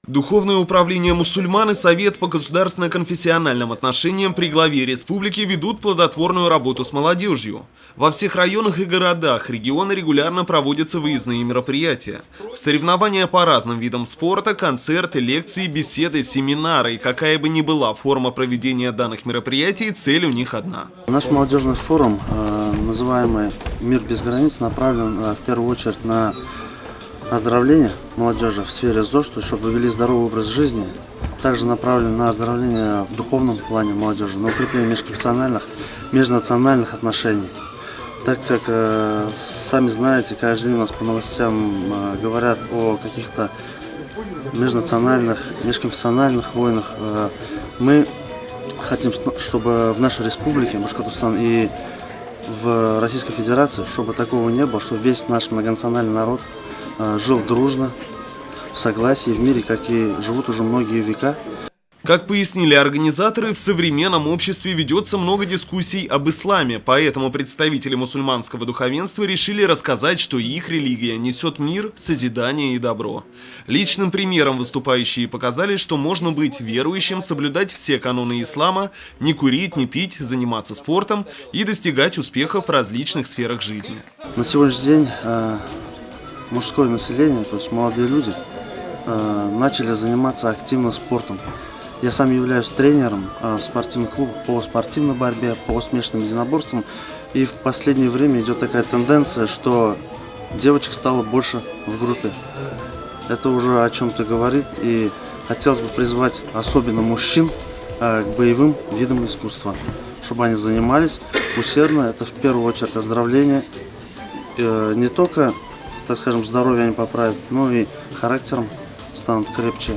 Духовное управление мусульман и Совет по государственно-конфессиональным отношениям при главе республики ведут плодотворную работу с молодежью. Во всех районах и городах региона регулярно проводятся выездные мероприятия. Соревнования по разным видам спорта, концерты, лекции, беседы, семинары. И какая бы ни была форма проведения данных мероприятий, цель у них одна. Наш молодежный форум, называемый «Мир без границ», направлен в первую очередь на оздоровление молодежи в сфере ЗОЖ, чтобы вели здоровый образ жизни. Также направлен на оздоровление в духовном плане молодежи, на укрепление межконфессиональных, межнациональных отношений. Так как, сами знаете, каждый день у нас по новостям говорят о каких-то межнациональных, межконфессиональных войнах, мы хотим, чтобы в нашей республике, Башкортостан и в Российской Федерации, чтобы такого не было, чтобы весь наш многонациональный народ жил дружно, в согласии, в мире, как и живут уже многие века. Как пояснили организаторы, в современном обществе ведется много дискуссий об исламе, поэтому представители мусульманского духовенства решили рассказать, что их религия несет мир, созидание и добро. Личным примером выступающие показали, что можно быть верующим, соблюдать все каноны ислама, не курить, не пить, заниматься спортом и достигать успехов в различных сферах жизни. На сегодняшний день мужское население, то есть молодые люди, начали заниматься активно спортом. Я сам являюсь тренером в спортивных клубах по спортивной борьбе, по смешанным единоборствам. И в последнее время идет такая тенденция, что девочек стало больше в группе. Это уже о чем-то говорит. И хотелось бы призвать особенно мужчин к боевым видам искусства, чтобы они занимались усердно. Это в первую очередь оздоровление. Не только, так скажем, здоровье они поправят, но и характером станут крепче.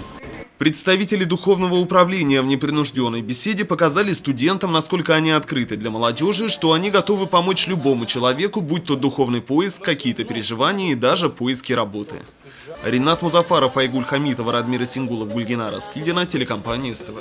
Представители духовного управления в непринужденной беседе показали студентам, насколько они открыты для молодежи, что они готовы помочь любому человеку, будь то духовный поиск, какие-то переживания и даже поиски работы. Ринат Музафаров, Айгуль Хамитова, Радмир Исингулов, Гульгина Раскидина, телекомпания СТВ.